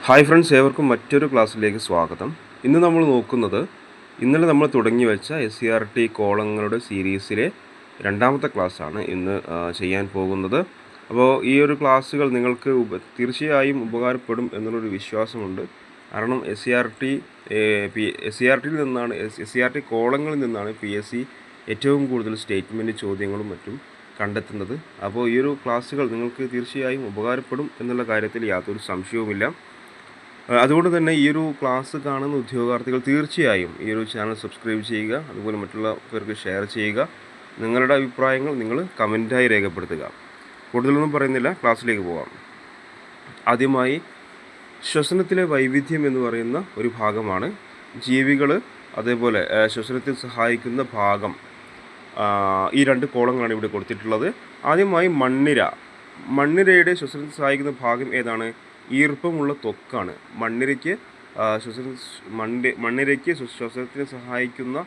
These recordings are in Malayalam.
ഹായ് ഫ്രണ്ട്സ്, ഏവർക്കും മറ്റൊരു ക്ലാസ്സിലേക്ക് സ്വാഗതം. ഇന്ന് നമ്മൾ നോക്കുന്നത് ഇന്നലെ നമ്മൾ തുടങ്ങി വെച്ച SCERT കോളങ്ങളുടെ സീരീസിലെ രണ്ടാമത്തെ ക്ലാസ്സാണ് ഇന്ന് ചെയ്യാൻ പോകുന്നത്. അപ്പോൾ ഈ ഒരു ക്ലാസ്സുകൾ നിങ്ങൾക്ക് തീർച്ചയായും ഉപകാരപ്പെടും എന്നുള്ളൊരു വിശ്വാസമുണ്ട്. കാരണം SCERTയിൽ നിന്നാണ് SCERT കോളങ്ങളിൽ നിന്നാണ് PSC ഏറ്റവും കൂടുതൽ സ്റ്റേറ്റ്മെൻറ്റ് ചോദ്യങ്ങളും മറ്റും കണ്ടെത്തുന്നത്. അപ്പോൾ ഈ ഒരു ക്ലാസ്സുകൾ നിങ്ങൾക്ക് തീർച്ചയായും ഉപകാരപ്പെടും എന്നുള്ള കാര്യത്തിൽ യാതൊരു സംശയവുമില്ല. അതുകൊണ്ട് തന്നെ ഈ ഒരു ക്ലാസ് കാണുന്ന ഉദ്യോഗാർത്ഥികൾ തീർച്ചയായും ഈ ഒരു ചാനൽ സബ്സ്ക്രൈബ് ചെയ്യുക, അതുപോലെ മറ്റുള്ളവർക്ക് ഷെയർ ചെയ്യുക. നിങ്ങളുടെ അഭിപ്രായങ്ങൾ നിങ്ങൾ കമൻറ്റായി രേഖപ്പെടുത്തുക. കൂടുതലൊന്നും പറയുന്നില്ല, ക്ലാസ്സിലേക്ക് പോകാം. ആദ്യമായി ശ്വസനത്തിലെ വൈവിധ്യം എന്ന് പറയുന്ന ഒരു ഭാഗമാണ്. ജീവികൾ അതേപോലെ ശ്വസനത്തിൽ സഹായിക്കുന്ന ഭാഗം, ഈ രണ്ട് കോളങ്ങളാണ് ഇവിടെ കൊടുത്തിട്ടുള്ളത്. ആദ്യമായി മണ്ണിരയുടെ ശ്വസനത്തിൽ സഹായിക്കുന്ന ഭാഗം ഏതാണ്? ഈർപ്പമുള്ള ത്വക്കാണ്. മണ്ണിരയ്ക്ക് ശ്വസനത്തിന് സഹായിക്കുന്ന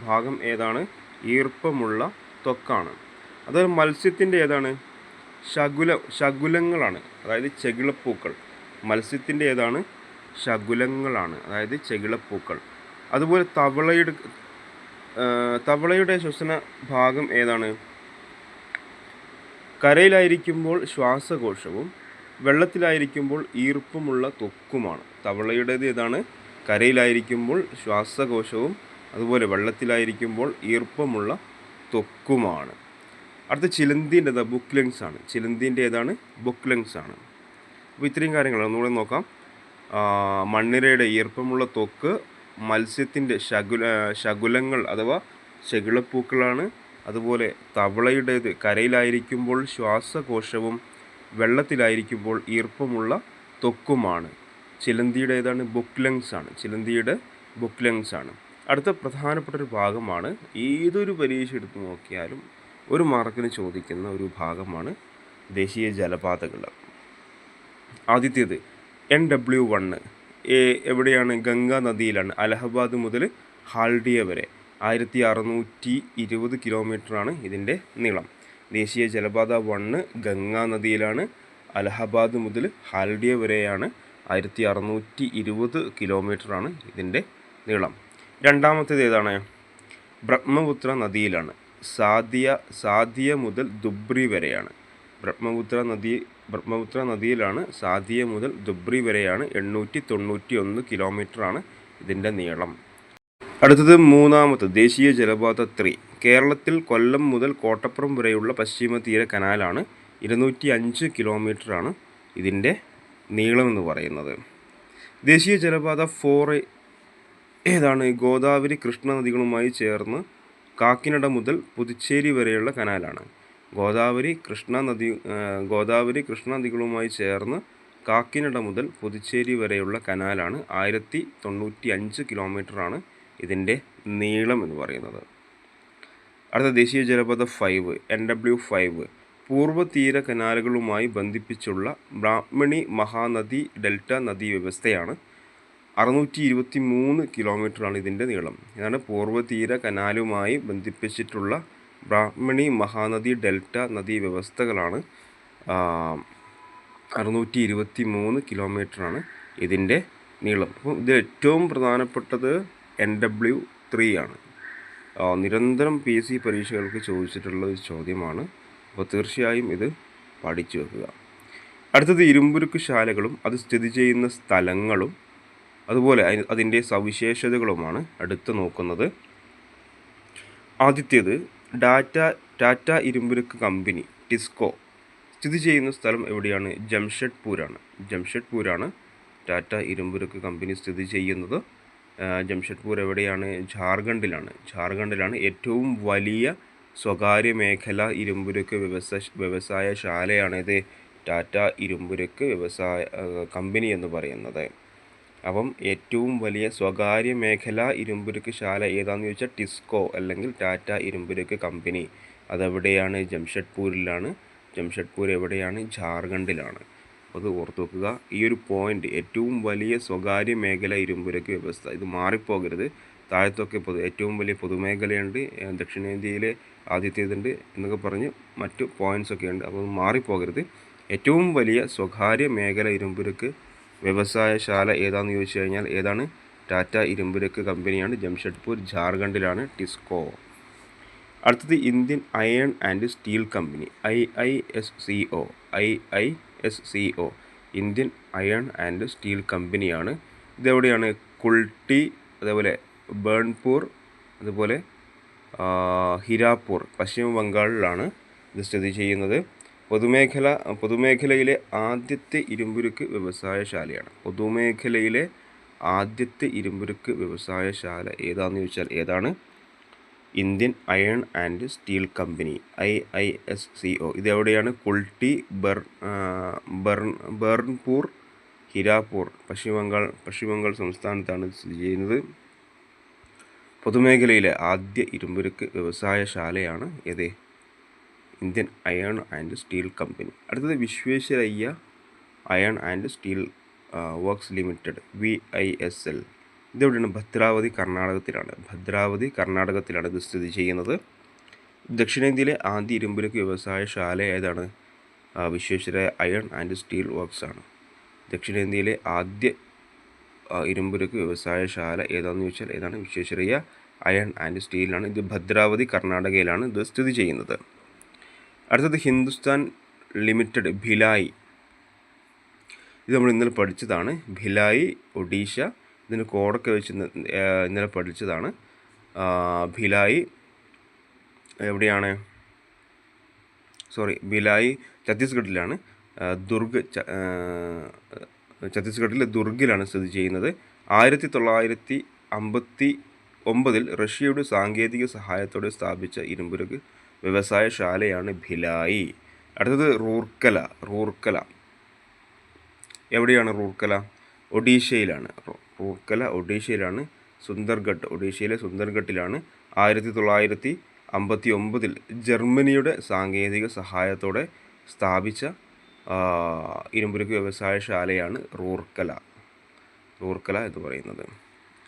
ഭാഗം ഏതാണ്? ഈർപ്പമുള്ള ത്വക്കാണ്. അതുപോലെ മത്സ്യത്തിൻ്റെ ഏതാണ്? ശകുലങ്ങളാണ്, അതായത് ചെകിളപ്പൂക്കൾ. മത്സ്യത്തിൻ്റെ ഏതാണ്? ശകുലങ്ങളാണ്, അതായത് ചെകിളപ്പൂക്കൾ. അതുപോലെ തവളയുടെ ശ്വസന ഭാഗം ഏതാണ്? കരയിലായിരിക്കുമ്പോൾ ശ്വാസകോശവും വെള്ളത്തിലായിരിക്കുമ്പോൾ ഈർപ്പമുള്ള ത്വക്കുമാണ്. തവളയുടേത് ഏതാണ്? കരയിലായിരിക്കുമ്പോൾ ശ്വാസകോശവും അതുപോലെ വെള്ളത്തിലായിരിക്കുമ്പോൾ ഈർപ്പമുള്ള ത്വക്കുമാണ്. അടുത്ത ചിലന്തിൻ്റെ ബുക്ക് ലങ്സ് ആണ്. ചിലന്തിൻ്റെ ഏതാണ്? ബുക്ക് ലങ്സ് ആണ്. അപ്പോൾ ഇത്രയും കാര്യങ്ങളാണ് ഒന്നുകൂടെ നോക്കാം. മണ്ണിരയുടെ ഈർപ്പമുള്ള ത്വക്ക്, മത്സ്യത്തിൻ്റെ ശകുലങ്ങൾ അഥവാ ചെകിളപ്പൂക്കളാണ്. അതുപോലെ തവളയുടേത് കരയിലായിരിക്കുമ്പോൾ ശ്വാസകോശവും വെള്ളത്തിലായിരിക്കുമ്പോൾ ഈർപ്പമുള്ള ത്വക്കുമാണ്. ചിലന്തിയുടെ ഏതാണ്? ബുക്ക് ലങ്സ് ആണ്. ചിലന്തിയുടെ ബുക്ക് ലങ്സ് ആണ്. അടുത്ത പ്രധാനപ്പെട്ട ഒരു ഭാഗമാണ്. ഏതൊരു പരീക്ഷ എടുത്ത് നോക്കിയാലും ഒരു മാർക്കിന് ചോദിക്കുന്ന ഒരു ഭാഗമാണ് ദേശീയ ജലപാതകൾ. ആദ്യത്തേത് NW1 എവിടെയാണ്? ഗംഗാ നദിയിലാണ്. അലഹബാദ് മുതൽ ഹാൽഡിയ വരെ 1620 കിലോമീറ്ററാണ് ഇതിൻ്റെ നീളം. ദേശീയ ജലപാത 1 ഗംഗാ നദിയിലാണ്. അലഹബാദ് മുതൽ ഹാൽഡിയ വരെയാണ് 1620 കിലോമീറ്ററാണ് ഇതിൻ്റെ നീളം. രണ്ടാമത്തേത് ഏതാണ്? ബ്രഹ്മപുത്ര നദിയിലാണ്. സാദിയ മുതൽ ദുബ്രി വരെയാണ്. ബ്രഹ്മപുത്ര നദിയിലാണ്. സാദിയ മുതൽ ദുബ്രി വരെയാണ് 891 കിലോമീറ്ററാണ് ഇതിൻ്റെ നീളം. അടുത്തത് മൂന്നാമത്തെ ദേശീയ ജലപാത 3 കേരളത്തിൽ കൊല്ലം മുതൽ കോട്ടപ്പുറം വരെയുള്ള പശ്ചിമ തീര കനാലാണ്. 205 കിലോമീറ്ററാണ് ഇതിൻ്റെ നീളമെന്ന് പറയുന്നത്. ദേശീയ ജലപാത 4 ഏതാണ്? ഗോദാവരി കൃഷ്ണ നദികളുമായി ചേർന്ന് കാക്കിനഡ മുതൽ പുതുച്ചേരി വരെയുള്ള കനാലാണ്. ഗോദാവരി കൃഷ്ണ നദികളുമായി ചേർന്ന് കാക്കിനഡ മുതൽ പുതുച്ചേരി വരെയുള്ള കനാലാണ്. 1095 കിലോമീറ്ററാണ് ഇതിൻ്റെ നീളം എന്ന് പറയുന്നത്. അടുത്ത ദേശീയ ജലപാത 5 NW5 പൂർവ്വ തീര കനാലുകളുമായി ബന്ധിപ്പിച്ചുള്ള ബ്രാഹ്മണി മഹാനദി ഡെൽറ്റ നദീ വ്യവസ്ഥയാണ്. 623 കിലോമീറ്ററാണ് ഇതിൻ്റെ നീളം. ഇതാണ് പൂർവ്വ തീര കനാലുമായി ബന്ധിപ്പിച്ചിട്ടുള്ള ബ്രാഹ്മണി മഹാനദി ഡെൽറ്റ നദീ വ്യവസ്ഥകളാണ്. 623 കിലോമീറ്ററാണ് ഇതിൻ്റെ നീളം. അപ്പോൾ ഇത് ഏറ്റവും പ്രധാനപ്പെട്ടത് NW3 ആണ്. നിരന്തരം PSC പരീക്ഷകൾക്ക് ചോദിച്ചിട്ടുള്ള ഒരു ചോദ്യമാണ്. അപ്പോൾ തീർച്ചയായും ഇത് പഠിച്ചു വെക്കുക. അടുത്തത് ഇരുമ്പുരുക്ക് ശാലകളും അത് സ്ഥിതി ചെയ്യുന്ന സ്ഥലങ്ങളും അതുപോലെ അതിൻ്റെ സവിശേഷതകളുമാണ് അടുത്ത് നോക്കുന്നത്. ആദ്യത്തേത് ടാറ്റ ഇരുമ്പുരുക്ക് കമ്പനി ടിസ്കോ സ്ഥിതി ചെയ്യുന്ന സ്ഥലം എവിടെയാണ്? ജംഷഡ്പൂരാണ് ടാറ്റ ഇരുമ്പുരുക്ക് കമ്പനി സ്ഥിതി ചെയ്യുന്നത്. ജംഷഡ്പൂർ എവിടെയാണ്? ഝാർഖണ്ഡിലാണ്. ഏറ്റവും വലിയ സ്വകാര്യ മേഖല ഇരുമ്പുരുക്ക് വ്യവസായശാലയാണിത്. ടാറ്റ ഇരുമ്പുരുക്ക് കമ്പനി എന്ന് പറയുന്നത്. അപ്പം ഏറ്റവും വലിയ സ്വകാര്യ മേഖല ഇരുമ്പുരുക്ക് ശാല ഏതാണെന്ന് ചോദിച്ചാൽ ടിസ്കോ അല്ലെങ്കിൽ ടാറ്റ ഇരുമ്പുരുക്ക് കമ്പനി. അതെവിടെയാണ്? ജംഷഡ്പൂരിലാണ്. ജംഷഡ്പൂർ എവിടെയാണ്? ഝാർഖണ്ഡിലാണ്. അത് ഓർത്ത് വെക്കുക. ഈ ഒരു പോയിൻ്റ്, ഏറ്റവും വലിയ സ്വകാര്യ മേഖല ഇരുമ്പുരുക്ക് വ്യവസ്ഥ, ഇത് മാറിപ്പോകരുത്. താഴത്തൊക്കെ ഏറ്റവും വലിയ പൊതുമേഖലയുണ്ട്, ദക്ഷിണേന്ത്യയിലെ ആദ്യത്തേതുണ്ട് എന്നൊക്കെ പറഞ്ഞ് മറ്റു പോയിൻറ്റ്സൊക്കെ ഉണ്ട്. അപ്പോൾ മാറിപ്പോകരുത്. ഏറ്റവും വലിയ സ്വകാര്യ മേഖല ഇരുമ്പുരുക്ക് വ്യവസായശാല ഏതാണെന്ന് ചോദിച്ചു കഴിഞ്ഞാൽ ഏതാണ്? ടാറ്റ ഇരുമ്പുരുക്ക് കമ്പനിയാണ്. ജംഷഡ്പൂർ, ജാർഖണ്ഡിലാണ് ടിസ്കോ. അടുത്തത് Indian iron and steel company, IISCO. IISCO Indian iron and steel കമ്പനിയാണ്. ഇതെവിടെയാണ്? കുൾട്ടി, അതേപോലെ ബേൺപൂർ, അതുപോലെ ഹിരാപൂർ, പശ്ചിമ ബംഗാളിലാണ് ഇത് സ്ഥിതി ചെയ്യുന്നത്. പൊതുമേഖലയിലെ ആദ്യത്തെ ഇരുമ്പുരുക്ക് വ്യവസായശാലയാണ്. പൊതുമേഖലയിലെ ആദ്യത്തെ ഇരുമ്പുരുക്ക് വ്യവസായശാല ഏതാണെന്ന് ചോദിച്ചാൽ ഏതാണ്? Indian iron and steel company, IISCO. ഇതെവിടെയാണ്? കുൾട്ടി, ബേൺപൂർ, ഹിരാപൂർ, പശ്ചിമ ബംഗാൾ സംസ്ഥാനത്താണ് സ്ഥിതി ചെയ്യുന്നത്. പൊതുമേഖലയിലെ ആദ്യ ഇരുമ്പുരുക്ക് വ്യവസായശാലയാണ് ഏത്? Indian iron and steel company. അടുത്തത് Visvesvaraya iron and steel works limited, VISL. ഇതെവിടെയാണ്? ഭദ്രാവതി, കർണാടകത്തിലാണ് ഇത് സ്ഥിതി ചെയ്യുന്നത്. ദക്ഷിണേന്ത്യയിലെ ആദ്യ ഇരുമ്പുരുക്ക് വ്യവസായശാല ഏതാണ്? Visvesvaraya iron and steel works ആണ്. ദക്ഷിണേന്ത്യയിലെ ആദ്യ ഇരുമ്പുരുക്ക് വ്യവസായശാല ഏതാണെന്ന് ചോദിച്ചാൽ ഏതാണ്? വിശ്വേശ്വരയ്യ അയൺ ആൻഡ് സ്റ്റീലാണ്. ഇത് ഭദ്രാവതി, കർണാടകയിലാണ് ഇത് സ്ഥിതി ചെയ്യുന്നത്. അടുത്തത് ഹിന്ദുസ്ഥാൻ ലിമിറ്റഡ്, ഭിലായി. ഇത് നമ്മൾ ഇന്നലെ പഠിച്ചതാണ്. ഭിലായി, ഒഡീഷ. ഇതിന് കോഡൊക്കെ വെച്ച് ഇന്നലെ പഠിച്ചതാണ്. ഭിലായി എവിടെയാണ്? ഭിലായി ഛത്തീസ്ഗഡിലാണ്. ഛത്തീസ്ഗഡിലെ ദുർഗിലാണ് സ്ഥിതി ചെയ്യുന്നത്. 1959 റഷ്യയുടെ സാങ്കേതിക സഹായത്തോടെ സ്ഥാപിച്ച ഇരുമ്പുരുക്ക് വ്യവസായശാലയാണ് ഭിലായി. അടുത്തത് റൂർക്കല. എവിടെയാണ് റൂർക്കല? ഒഡീഷയിലാണ്. ഒഡീഷയിലാണ്. ഒഡീഷയിലെ സുന്ദർഗഡിലാണ് 1959 ജർമ്മനിയുടെ സാങ്കേതിക സഹായത്തോടെ സ്ഥാപിച്ച ഇരുമ്പുരുക്ക് വ്യവസായശാലയാണ് റൂർക്കല എന്ന് പറയുന്നത്.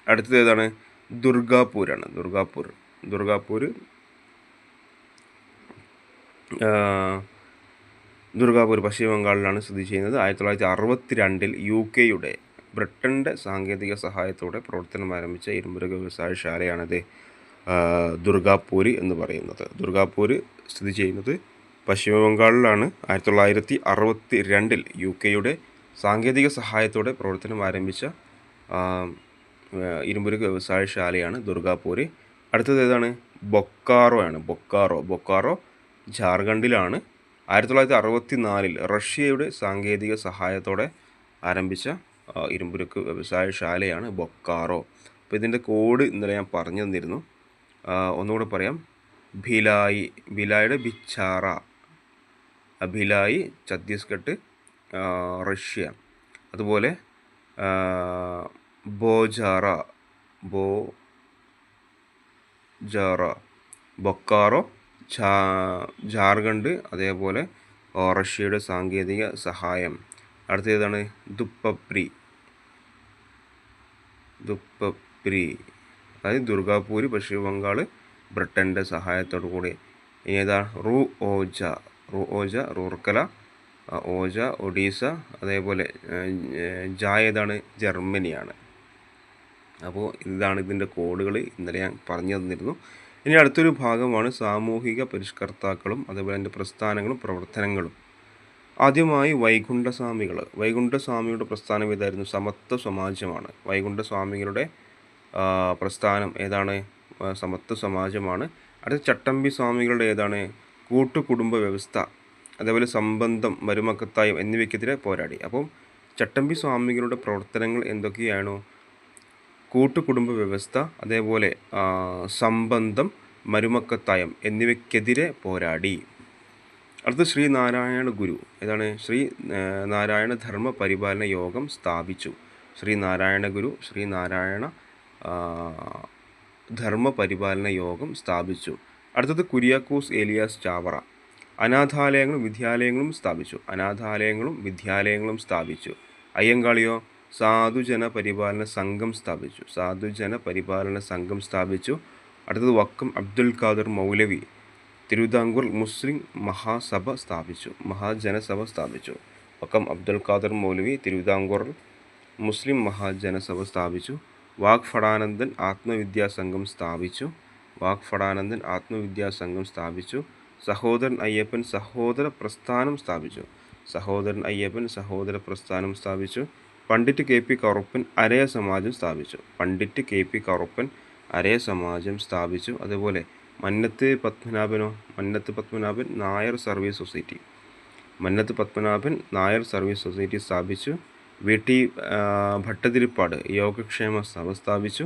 അടുത്തത് ഏതാണ്? ദുർഗാപൂരാണ്. ദുർഗാപൂർ പശ്ചിമ ബംഗാളിലാണ് സ്ഥിതി ചെയ്യുന്നത്. 1962 UK-യുടെ, ബ്രിട്ടൻ്റെ സാങ്കേതിക സഹായത്തോടെ പ്രവർത്തനം ആരംഭിച്ച ഇരുമ്പുരുക്ക് വ്യവസായശാലയാണിത് ദുർഗാപൂർ എന്ന് പറയുന്നത്. ദുർഗാപൂർ സ്ഥിതി ചെയ്യുന്നത് പശ്ചിമ ബംഗാളിലാണ്. 1962 UK-യുടെ സാങ്കേതിക സഹായത്തോടെ പ്രവർത്തനം ആരംഭിച്ച ഇരുമ്പുരുക്ക് വ്യവസായശാലയാണ് ദുർഗാപൂർ. അടുത്തത് ഏതാണ്? ബൊക്കാറോ ജാർഖണ്ഡിലാണ്. 1964 റഷ്യയുടെ സാങ്കേതിക സഹായത്തോടെ ആരംഭിച്ച ഇരുമ്പുരുക്ക് വ്യവസായശാലയാണ് ബൊക്കാറോ. അപ്പോൾ ഇതിൻ്റെ കോഡ് ഇന്നലെ ഞാൻ പറഞ്ഞു തന്നിരുന്നു. ഒന്നുകൂടെ പറയാം. ഭിലായിയുടെ ബിച്ചാറ, ഭിലായി ഛത്തീസ്ഗഡ്, റഷ്യ. അതുപോലെ ബൊക്കാറോ ജാർഖണ്ഡ്, അതേപോലെ റഷ്യയുടെ സാങ്കേതിക സഹായം. അടുത്തേതാണ്? ദുപ്പപ്രി, അതായത് ദുർഗാപൂർ പശ്ചിമ ബംഗാൾ, ബ്രിട്ടൻ്റെ സഹായത്തോടു കൂടി. ഇനി ഏതാണ്? റൂർക്കല, ഓജ ഒഡീസ, അതേപോലെ ഏതാണ്? ജർമ്മനിയാണ്. അപ്പോൾ ഇതാണ് ഇതിൻ്റെ കോഡുകൾ ഇന്നലെ ഞാൻ പറഞ്ഞു തന്നിരുന്നു. ഇനി അടുത്തൊരു ഭാഗമാണ് സാമൂഹിക പരിഷ്കർത്താക്കളും അതേപോലെ അതിൻ്റെ പ്രസ്ഥാനങ്ങളും പ്രവർത്തനങ്ങളും. ആദ്യമായി വൈകുണ്ഠസ്വാമികളുടെ പ്രസ്ഥാനം ഏതായിരുന്നു? സമത്വ സമാജമാണ്. വൈകുണ്ഠസ്വാമികളുടെ പ്രസ്ഥാനം ഏതാണ്? സമത്വ സമാജമാണ്. അടുത്ത ചട്ടമ്പി സ്വാമികളുടെ ഏതാണ്? കൂട്ടുകുടുംബ വ്യവസ്ഥ, അതേപോലെ സംബന്ധം, മരുമക്കത്തായം എന്നിവയ്ക്കെതിരെ പോരാടി. അപ്പം ചട്ടമ്പി സ്വാമികളുടെ പ്രവർത്തനങ്ങൾ എന്തൊക്കെയാണോ? കൂട്ടുകുടുംബ വ്യവസ്ഥ, അതേപോലെ സംബന്ധം, മരുമക്കത്തായം എന്നിവയ്ക്കെതിരെ പോരാടി. അടുത്ത ശ്രീനാരായണ ഗുരു ഏതാണ്? ശ്രീനാരായണ ധർമ്മ പരിപാലന യോഗം സ്ഥാപിച്ചു. ശ്രീനാരായണ ധർമ്മ പരിപാലന യോഗം സ്ഥാപിച്ചു. അടുത്തത് കുര്യാക്കോസ് ഏലിയാസ് ചാവറ അനാഥാലയങ്ങളും വിദ്യാലയങ്ങളും സ്ഥാപിച്ചു. അയ്യങ്കാളിയോ? സാധുജന പരിപാലന സംഘം സ്ഥാപിച്ചു. അടുത്തത് വക്കം അബ്ദുൽ ഖാദർ മൗലവി തിരുവിതാംകൂർ മുസ്ലിം മഹാജനസഭ സ്ഥാപിച്ചു. വക്കം അബ്ദുൽ ഖാദർ മൗലവി തിരുവിതാംകൂർ മുസ്ലിം മഹാജനസഭ സ്ഥാപിച്ചു. വാഗ്ഭടാനന്ദൻ ആത്മവിദ്യാസംഘം സ്ഥാപിച്ചു. വാഗ്ഭടാനന്ദൻ ആത്മവിദ്യാസംഘം സ്ഥാപിച്ചു. സഹോദരൻ അയ്യപ്പൻ സഹോദര പ്രസ്ഥാനം സ്ഥാപിച്ചു. സഹോദരൻ അയ്യപ്പൻ സഹോദര പ്രസ്ഥാനം സ്ഥാപിച്ചു. പണ്ഡിറ്റ് കെ പി കറുപ്പൻ അരയ സമാജം സ്ഥാപിച്ചു. പണ്ഡിറ്റ് കെ പി കറുപ്പൻ അരയ സമാജം സ്ഥാപിച്ചു. അതുപോലെ Mannathu Padmanabhan Nair service society. Mannathu Padmanabhan Nair service society സ്ഥാപിച്ചു. വി ടി ഭട്ടതിരിപ്പാട് യോഗക്ഷേമ സഭ സ്ഥാപിച്ചു.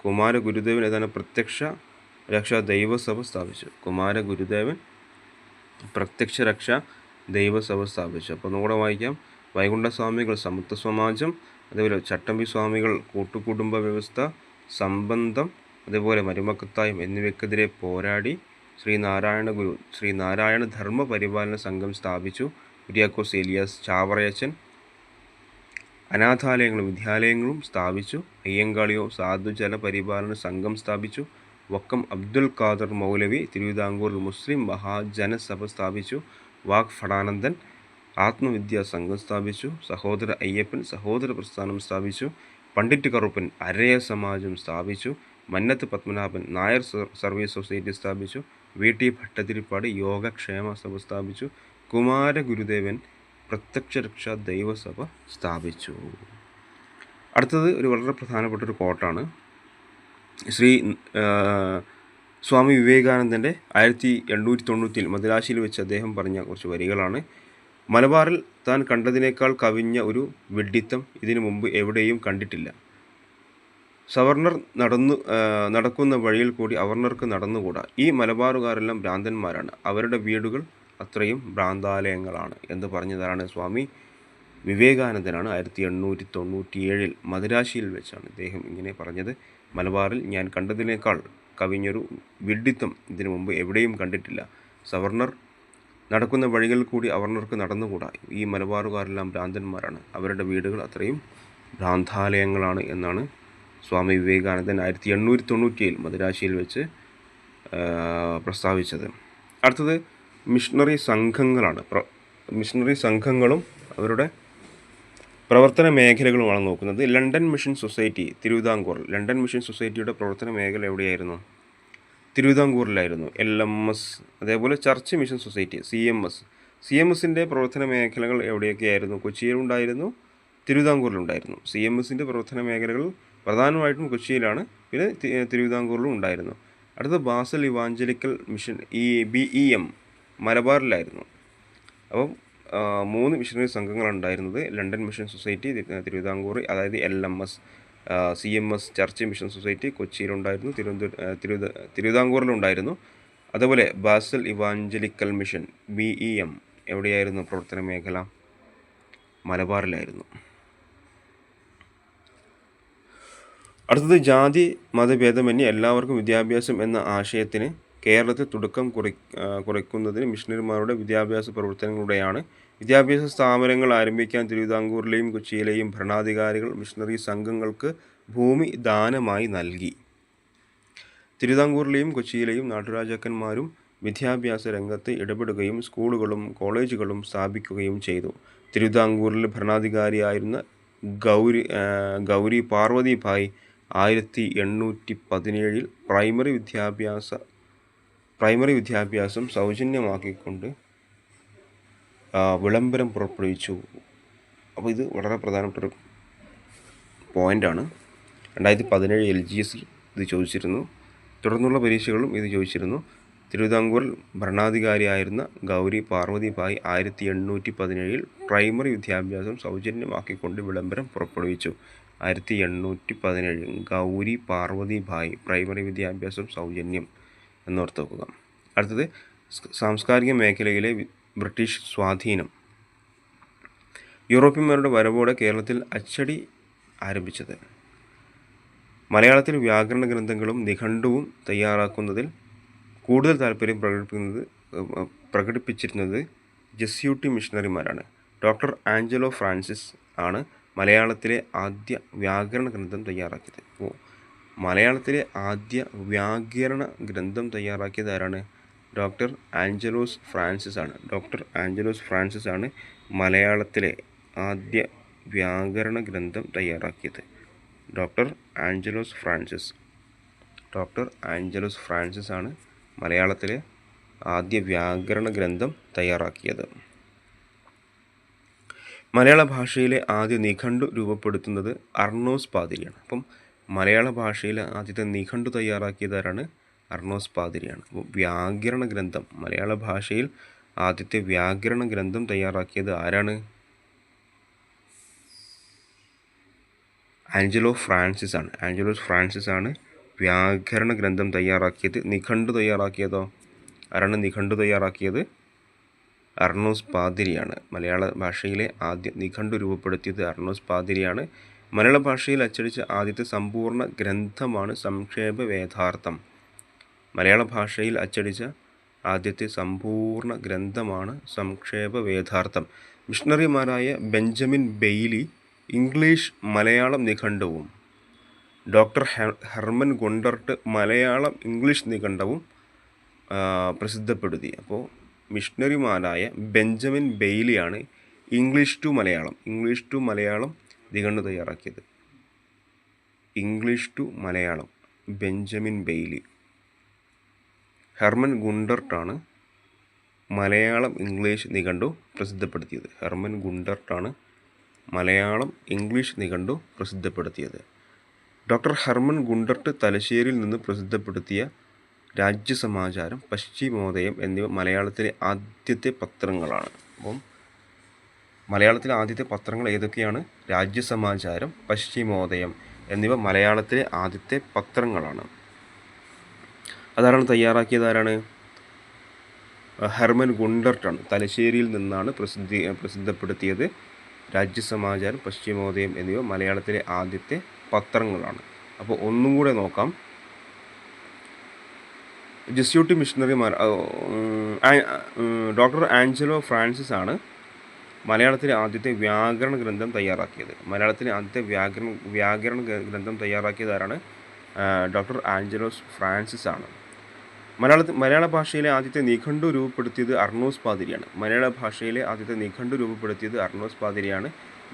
കുമാരഗുരുദേവൻ ഏതാണ് പ്രത്യക്ഷ രക്ഷാ ദൈവസഭ സ്ഥാപിച്ചു. കുമാരഗുരുദേവൻ പ്രത്യക്ഷ രക്ഷാ ദൈവസഭ സ്ഥാപിച്ചു. അപ്പോൾ ഒന്നുകൂടെ വായിക്കാം. വൈകുണ്ഠസ്വാമികൾ സമത്വ സമാജം, അതേപോലെ ചട്ടമ്പി സ്വാമികൾ കൂട്ടുകുടുംബ വ്യവസ്ഥ, സംബന്ധം, അതേപോലെ മരുമക്കത്തായം എന്നിവയ്ക്കെതിരെ പോരാടി. ശ്രീനാരായണ ധർമ്മ പരിപാലന സംഘം സ്ഥാപിച്ചു. കുര്യാക്കോസ് ഏലിയാസ് ചാവറയച്ചൻ അനാഥാലയങ്ങളും വിദ്യാലയങ്ങളും സ്ഥാപിച്ചു. അയ്യങ്കാളിയോ സാധുജല പരിപാലന സംഘം സ്ഥാപിച്ചു. വക്കം അബ്ദുൽ ഖാദർ മൗലവി തിരുവിതാംകൂറിൽ മുസ്ലിം മഹാജനസഭ സ്ഥാപിച്ചു. വാഗ്ഭടാനന്ദൻ ആത്മവിദ്യാസംഘം സ്ഥാപിച്ചു. സഹോദര അയ്യപ്പൻ സഹോദര പ്രസ്ഥാനം സ്ഥാപിച്ചു. പണ്ഡിറ്റ് കറുപ്പൻ അരയ സമാജം സ്ഥാപിച്ചു. മന്നത്ത് പത്മനാഭൻ നായർ സർവീസ് സൊസൈറ്റി സ്ഥാപിച്ചു. വി ടി ഭട്ടതിരിപ്പാട് യോഗക്ഷേമ സഭ സ്ഥാപിച്ചു. കുമാരഗുരുദേവൻ പ്രത്യക്ഷ രക്ഷാ ദൈവസഭ സ്ഥാപിച്ചു. അടുത്തത് ഒരു വളരെ പ്രധാനപ്പെട്ട ഒരു കോട്ടാണ്. സ്വാമി വിവേകാനന്ദൻ്റെ 1890 മദിരാശിയിൽ വെച്ച് അദ്ദേഹം പറഞ്ഞ കുറച്ച് വരികളാണ്. മലബാറിൽ താൻ കണ്ടതിനേക്കാൾ കവിഞ്ഞ ഒരു വിഡ്ഢിത്തം ഇതിനു മുമ്പ് എവിടെയും കണ്ടിട്ടില്ല. സവർണർ നടക്കുന്ന വഴിയിൽ കൂടി അവർണർക്ക് നടന്നുകൂടാ. ഈ മലബാറുകാരെല്ലാം ഭ്രാന്തന്മാരാണ്. അവരുടെ വീടുകൾ അത്രയും ഭ്രാന്താലയങ്ങളാണ് എന്ന് പറഞ്ഞതാണ് സ്വാമി വിവേകാനന്ദനാണ്. 1897 മദിരാശിയിൽ വെച്ചാണ് ഇദ്ദേഹം ഇങ്ങനെ പറഞ്ഞത്. മലബാറിൽ ഞാൻ കണ്ടതിനേക്കാൾ കവിഞ്ഞൊരു വിഡ്ഢിത്തം ഇതിനു മുമ്പ് എവിടെയും കണ്ടിട്ടില്ല. സവർണർ നടക്കുന്ന വഴികളിൽ കൂടി അവർണർക്ക് നടന്നുകൂടാ. ഈ മലബാറുകാരെല്ലാം ഭ്രാന്തന്മാരാണ്. അവരുടെ വീടുകൾ അത്രയും ഭ്രാന്താലയങ്ങളാണ് എന്നാണ് സ്വാമി വിവേകാനന്ദൻ 1897 മദിരാശിയിൽ വെച്ച് പ്രസ്താവിച്ചത്. അടുത്തത് മിഷണറി സംഘങ്ങളാണ്. മിഷണറി സംഘങ്ങളും അവരുടെ പ്രവർത്തന മേഖലകളുമാണ് നോക്കുന്നത്. London mission society Thiruvithamkoor. London mission സൊസൈറ്റിയുടെ പ്രവർത്തന മേഖല എവിടെയായിരുന്നു? തിരുവിതാംകൂറിലായിരുന്നു. LMS, അതേപോലെ ചർച്ച് മിഷൻ സൊസൈറ്റി CMS. CMSൻ്റെ പ്രവർത്തന മേഖലകൾ എവിടെയൊക്കെയായിരുന്നു? കൊച്ചിയിലുണ്ടായിരുന്നു, തിരുവിതാംകൂറിലുണ്ടായിരുന്നു. CMSൻ്റെ പ്രവർത്തന മേഖലകൾ പ്രധാനമായിട്ടും കൊച്ചിയിലാണ്, പിന്നെ തിരുവിതാംകൂറിലും ഉണ്ടായിരുന്നു. അടുത്ത ബാസൽ ഇവാഞ്ചലിക്കൽ മിഷൻ BEM മലബാറിലായിരുന്നു. അപ്പം 3 മിഷണറി സംഘങ്ങളാണ് ഉണ്ടായിരുന്നത്. ലണ്ടൻ മിഷൻ സൊസൈറ്റി തിരുവിതാംകൂർ, അതായത് LMS, CMS church mission society കൊച്ചിയിലുണ്ടായിരുന്നു, തിരുവിതാംകൂറിലുണ്ടായിരുന്നു. അതുപോലെ ബാസൽ ഇവാഞ്ചലിക്കൽ മിഷൻ BEM എവിടെയായിരുന്നു പ്രവർത്തന മേഖല? മലബാറിലായിരുന്നു. അടുത്തത് ജാതി മതഭേദമന്യേ എല്ലാവർക്കും വിദ്യാഭ്യാസം എന്ന ആശയത്തിന് കേരളത്തിൽ തുടക്കം കുറിക്കുന്നതിന് മിഷണറിമാരുടെ വിദ്യാഭ്യാസ പ്രവർത്തനങ്ങളുടെയാണ്. വിദ്യാഭ്യാസ സ്ഥാപനങ്ങൾ ആരംഭിക്കാൻ തിരുവിതാംകൂറിലെയും കൊച്ചിയിലെയും ഭരണാധികാരികൾ മിഷണറി സംഘങ്ങൾക്ക് ഭൂമി ദാനമായി നൽകി. തിരുവിതാംകൂറിലെയും കൊച്ചിയിലെയും നാട്ടുരാജാക്കന്മാരും വിദ്യാഭ്യാസ രംഗത്ത് ഇടപെടുകയും സ്കൂളുകളും കോളേജുകളും സ്ഥാപിക്കുകയും ചെയ്തു. തിരുവിതാംകൂറിലെ ഭരണാധികാരിയായിരുന്ന ഗൗരി പാർവതിഭായ് 1817 പ്രൈമറി വിദ്യാഭ്യാസം സൗജന്യമാക്കിക്കൊണ്ട് വിളംബരം പുറപ്പെടുവിച്ചു. അപ്പോൾ ഇത് വളരെ പ്രധാനപ്പെട്ടൊരു പോയിൻ്റാണ്. 2017 LGS ഇത് ചോദിച്ചിരുന്നു. തുടർന്നുള്ള പരീക്ഷകളും ഇത് ചോദിച്ചിരുന്നു. തിരുവിതാംകൂറിൽ ഭരണാധികാരിയായിരുന്ന ഗൗരി പാർവതിഭായ് 1817 പ്രൈമറി വിദ്യാഭ്യാസം സൗജന്യമാക്കിക്കൊണ്ട് വിളംബരം പുറപ്പെടുവിച്ചു. 1817 ഗൗരി പാർവതിഭായ് പ്രൈമറി വിദ്യാഭ്യാസം സൗജന്യം എന്നോർത്ത് വെക്കുക. അടുത്തത് സാംസ്കാരിക മേഖലയിലെ ബ്രിട്ടീഷ് സ്വാധീനം. യൂറോപ്യന്മാരുടെ വരവോടെ കേരളത്തിൽ അച്ചടി ആരംഭിച്ചത്. മലയാളത്തിൽ വ്യാകരണ ഗ്രന്ഥങ്ങളും നിഘണ്ടുവും തയ്യാറാക്കുന്നതിൽ കൂടുതൽ താല്പര്യം പ്രകടിപ്പിച്ചിരുന്നത് ജസ്യൂട്ടി മിഷണറിമാരാണ്. ഡോക്ടർ ആഞ്ചലോ ഫ്രാൻസിസ് ആണ് മലയാളത്തിലെ ആദ്യ വ്യാകരണ ഗ്രന്ഥം തയ്യാറാക്കിയത്. അപ്പോൾ മലയാളത്തിലെ ആദ്യ വ്യാകരണ ഗ്രന്ഥം തയ്യാറാക്കിയത് ആരാണ്? ഡോക്ടർ ആഞ്ചലോസ് ഫ്രാൻസിസ് ആണ്. ഡോക്ടർ ആഞ്ചലോസ് ഫ്രാൻസിസ് ആണ് മലയാളത്തിലെ ആദ്യ വ്യാകരണ ഗ്രന്ഥം തയ്യാറാക്കിയത്? Doctor Angelos Francis. Doctor Angelos Francis ആണ് മലയാളത്തിലെ ആദ്യ വ്യാകരണ ഗ്രന്ഥം തയ്യാറാക്കിയത്. മലയാള ഭാഷയിലെ ആദ്യ നിഘണ്ടു രൂപപ്പെടുത്തുന്നത് അർണോസ് പാതിരിയാണ്. അപ്പം മലയാള ഭാഷയിലെ ആദ്യത്തെ നിഘണ്ടു തയ്യാറാക്കിയതാരാണ്? അർണോസ് പാതിരിയാണ്. അപ്പോൾ വ്യാകരണ ഗ്രന്ഥം, മലയാള ഭാഷയിൽ ആദ്യത്തെ വ്യാകരണ ഗ്രന്ഥം തയ്യാറാക്കിയത് ആരാണ്? ആഞ്ചലോസ് ഫ്രാൻസിസ് ആണ് വ്യാകരണ ഗ്രന്ഥം തയ്യാറാക്കിയത്. നിഘണ്ടു തയ്യാറാക്കിയതോ? ആരാണ് നിഘണ്ടു തയ്യാറാക്കിയത്? അർണോസ് പാതിരിയാണ്. മലയാള ഭാഷയിലെ ആദ്യ നിഘണ്ടു രൂപപ്പെടുത്തിയത് അർണോസ് പാതിരിയാണ്. മലയാള ഭാഷയിൽ അച്ചടിച്ച ആദ്യത്തെ സമ്പൂർണ്ണ ഗ്രന്ഥമാണ് സംക്ഷേപ വേദാർത്ഥം. മലയാള ഭാഷയിൽ അച്ചടിച്ച ആദ്യത്തെ സമ്പൂർണ്ണ ഗ്രന്ഥമാണ് സംക്ഷേപ വേദാർത്ഥം. മിഷണറിമാരായ ബെഞ്ചമിൻ ബെയ്ലി ഇംഗ്ലീഷ് മലയാളം നിഘണ്ടുവും doctor Hermann Gundert Malayalam English നിഘണ്ടവും പ്രസിദ്ധപ്പെടുത്തി. അപ്പോൾ മിഷണറിമാരായ ബെഞ്ചമിൻ ബെയ്ലിയാണ് ഇംഗ്ലീഷ് ടു മലയാളം നിഘണ്ടു തയ്യാറാക്കിയത്. English to Malayalam Benjamin Bailey. Hermann ഗുണ്ടർട്ടാണ് മലയാളം ഇംഗ്ലീഷ് നിഘണ്ടു പ്രസിദ്ധപ്പെടുത്തിയത്. ഡോക്ടർ ഹെർമൻ ഗുണ്ടർട്ട് തലശ്ശേരിയിൽ നിന്ന് പ്രസിദ്ധപ്പെടുത്തിയ രാജ്യസമാചാരം, പശ്ചിമോദയം എന്നിവ മലയാളത്തിലെ ആദ്യത്തെ പത്രങ്ങളാണ്. അപ്പം മലയാളത്തിലെ ആദ്യത്തെ പത്രങ്ങൾ ഏതൊക്കെയാണ്? രാജ്യസമാചാരം, പശ്ചിമോദയം എന്നിവ മലയാളത്തിലെ ആദ്യത്തെ പത്രങ്ങളാണ്. അതാരാണ് തയ്യാറാക്കിയതാരാണ്? ഹെർമൻ ഗുണ്ടർട്ടാണ്. തലശ്ശേരിയിൽ നിന്നാണ് പ്രസിദ്ധപ്പെടുത്തിയത്. രാജ്യസമാചാരം, പശ്ചിമോദയം എന്നിവ മലയാളത്തിലെ ആദ്യത്തെ പത്രങ്ങളാണ്. അപ്പോൾ ഒന്നും കൂടെ നോക്കാം. ജെസ്യൂട്ട് മിഷണറിമാർ ഡോക്ടർ ആഞ്ചലോ ഫ്രാൻസിസ് ആണ് മലയാളത്തിലെ ആദ്യത്തെ വ്യാകരണ ഗ്രന്ഥം തയ്യാറാക്കിയത്. ആരാണ്? ഡോക്ടർ ആഞ്ചലോസ് ഫ്രാൻസിസ് ആണ്. മലയാള ഭാഷയിലെ ആദ്യത്തെ നിഘണ്ടു രൂപപ്പെടുത്തിയത് അർണോസ് പാതിരിയാണ്.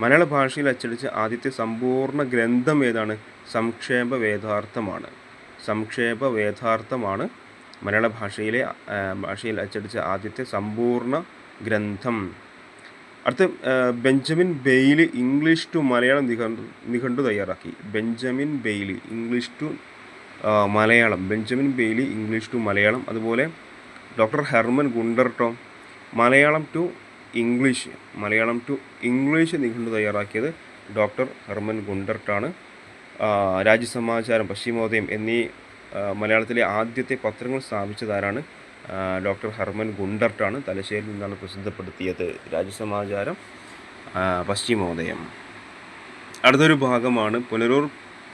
മലയാള ഭാഷയിൽ അച്ചടിച്ച ആദ്യത്തെ സമ്പൂർണ്ണ ഗ്രന്ഥം ഏതാണ്? സംക്ഷേപ വേദാർത്ഥമാണ് മലയാള ഭാഷയിൽ അച്ചടിച്ച ആദ്യത്തെ സമ്പൂർണ്ണ ഗ്രന്ഥം. അടുത്ത Benjamin Bailey English to Malayalam നിഘണ്ടു തയ്യാറാക്കി. Benjamin Bailey English to Malayalam. അതുപോലെ ഡോക്ടർ ഹെർമൻ ഗുണ്ടർട്ടോ മലയാളം ടു ഇംഗ്ലീഷ് നിഘണ്ടു തയ്യാറാക്കിയത് ഡോക്ടർ ഹെർമൻ ഗുണ്ടർട്ടാണ്. രാജ്യസമാചാരം, പശ്ചിമോദയം എന്നീ മലയാളത്തിലെ ആദ്യത്തെ പത്രങ്ങൾ സ്ഥാപിച്ചതാരാണ്? Doctor Hermann ഗുണ്ടർട്ടാണ്. തലശ്ശേരിയിൽ നിന്നാണ് പ്രസിദ്ധപ്പെടുത്തിയത് രാജ്യസമാചാരം, പശ്ചിമോദയം. അടുത്തൊരു ഭാഗമാണ് പുനലൂർ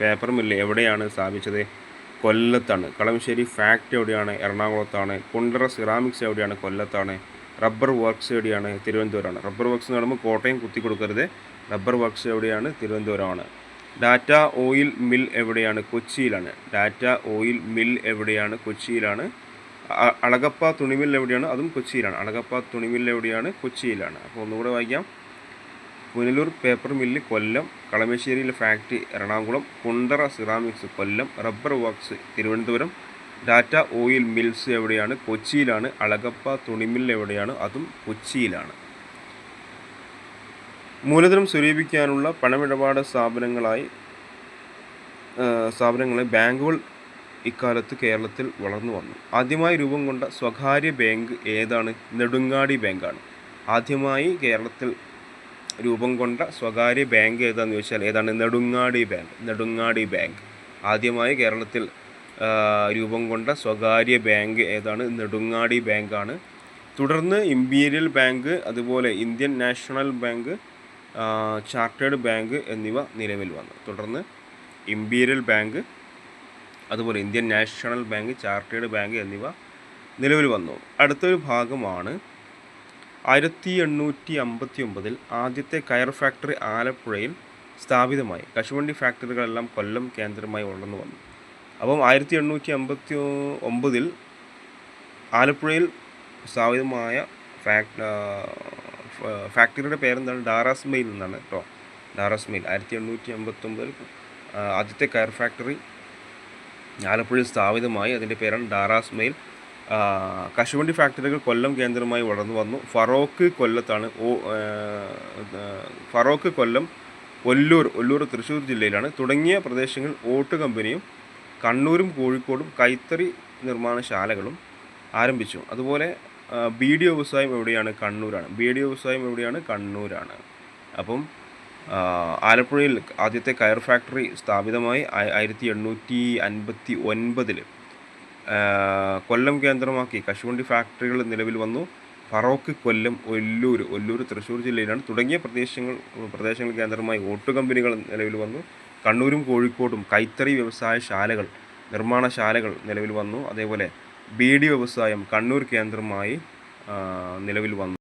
പേപ്പർ മില്ല് എവിടെയാണ് സ്ഥാപിച്ചത്? കൊല്ലത്താണ്. കളമശ്ശേരി ഫാക്ടറി എവിടെയാണ്? എറണാകുളത്താണ്. കുണ്ടറ സിറാമിക്സ് എവിടെയാണ്? കൊല്ലത്താണ്. റബ്ബർ വർക്ക്സ് എവിടെയാണ്? തിരുവനന്തപുരമാണ്. റബ്ബർ വർക്ക്സ് എന്ന് പറയുമ്പോൾ കോട്ടയം കുത്തി കൊടുക്കരുത്. റബ്ബർ വർക്ക്സ് എവിടെയാണ്? തിരുവനന്തപുരമാണ്. ടാറ്റ ഓയിൽ മിൽ എവിടെയാണ്? കൊച്ചിയിലാണ്. അളഗപ്പ തുണിമിൽ എവിടെയാണ്? അതും കൊച്ചിയിലാണ്. അപ്പോൾ ഒന്നുകൂടെ വായിക്കാം. പുനലൂർ പേപ്പർ മില്ല് കൊല്ലം, കളമശ്ശേരിയിലെ factory Ernakulam, Kundara ceramics Kollam, rubber works Thiruvananthapuram, Tata oil mills എവിടെയാണ്? കൊച്ചിയിലാണ്. അളഗപ്പ തുണിമിൽ എവിടെയാണ്? അതും കൊച്ചിയിലാണ്. മൂലധനം സ്വരൂപിക്കാനുള്ള പണമിടപാട് സ്ഥാപനങ്ങളെ ബാങ്കുകൾ ഇക്കാലത്ത് കേരളത്തിൽ വളർന്നു വന്നു. ആദ്യമായി രൂപം കൊണ്ട സ്വകാര്യ ബാങ്ക് ഏതാണ്? നെടുങ്ങാടി ബാങ്കാണ്. ആദ്യമായി കേരളത്തിൽ രൂപം കൊണ്ട സ്വകാര്യ ബാങ്ക് ഏതാണെന്ന് ചോദിച്ചാൽ ഏതാണ്? നെടുങ്ങാടി ബാങ്ക്. ആദ്യമായി കേരളത്തിൽ രൂപം കൊണ്ട സ്വകാര്യ ബാങ്ക് ഏതാണ്? നെടുങ്ങാടി ബാങ്കാണ്. തുടർന്ന് ഇമ്പീരിയൽ ബാങ്ക്, അതുപോലെ Indian national bank, chartered bank എന്നിവ നിലവിൽ വന്നു. തുടർന്ന് ഇമ്പീരിയൽ ബാങ്ക്, അതുപോലെ Indian national bank, chartered bank എന്നിവ നിലവിൽ വന്നു. അടുത്തൊരു ഭാഗമാണ് 1859 ആദ്യത്തെ കയർ ഫാക്ടറി ആലപ്പുഴയിൽ സ്ഥാപിതമായി. കശുവണ്ടി ഫാക്ടറികളെല്ലാം കൊല്ലം കേന്ദ്രമായി വളർന്നു വന്നു. അപ്പം 1859 ആലപ്പുഴയിൽ സ്ഥാപിതമായ ഫാക്ടറിയുടെ പേരെന്താണ്? ഡാറാസ് മെയിൽ എന്നാണ് കേട്ടോ. ഡാറസ് മെയിൽ 1859 ആദ്യത്തെ കയർ ഫാക്ടറി ആലപ്പുഴയിൽ സ്ഥാപിതമായി. അതിൻ്റെ പേരാണ് ഡാറാസ് മെയിൽ. കശുവണ്ടി ഫാക്ടറികൾ കൊല്ലം കേന്ദ്രമായി വളർന്നു വന്നു. ഫറോക്ക് കൊല്ലത്താണ്. ഫറോക്ക് കൊല്ലം, ഒല്ലൂർ തൃശ്ശൂർ ജില്ലയിലാണ്. തുടങ്ങിയ പ്രദേശങ്ങളിൽ ഓട്ട് കമ്പനിയും കണ്ണൂരും കോഴിക്കോടും കൈത്തറി നിർമ്മാണശാലകളും ആരംഭിച്ചു. അതുപോലെ ബീഡി വ്യവസായം എവിടെയാണ്? കണ്ണൂരാണ്. ബീഡി വ്യവസായം എവിടെയാണ്? കണ്ണൂരാണ്. അപ്പം ആലപ്പുഴയിൽ ആദ്യത്തെ കയർ ഫാക്ടറി സ്ഥാപിതമായി 1859 കൊല്ലം കേന്ദ്രമാക്കി കശുവണ്ടി ഫാക്ടറികൾ നിലവിൽ വന്നു. ഫറോക്ക് കൊല്ലം, ഒല്ലൂർ തൃശ്ശൂർ ജില്ലയിലാണ്. തുടങ്ങിയ പ്രദേശങ്ങൾ കേന്ദ്രമായി ഓട്ടു കമ്പനികൾ നിലവിൽ വന്നു. കണ്ണൂരും കോഴിക്കോടും കൈത്തറി വ്യവസായശാലകൾ, നിർമ്മാണശാലകൾ നിലവിൽ വന്നു. അതേപോലെ ബീഡി വ്യവസായം കണ്ണൂർ കേന്ദ്രമായി നിലവിൽ വന്നു.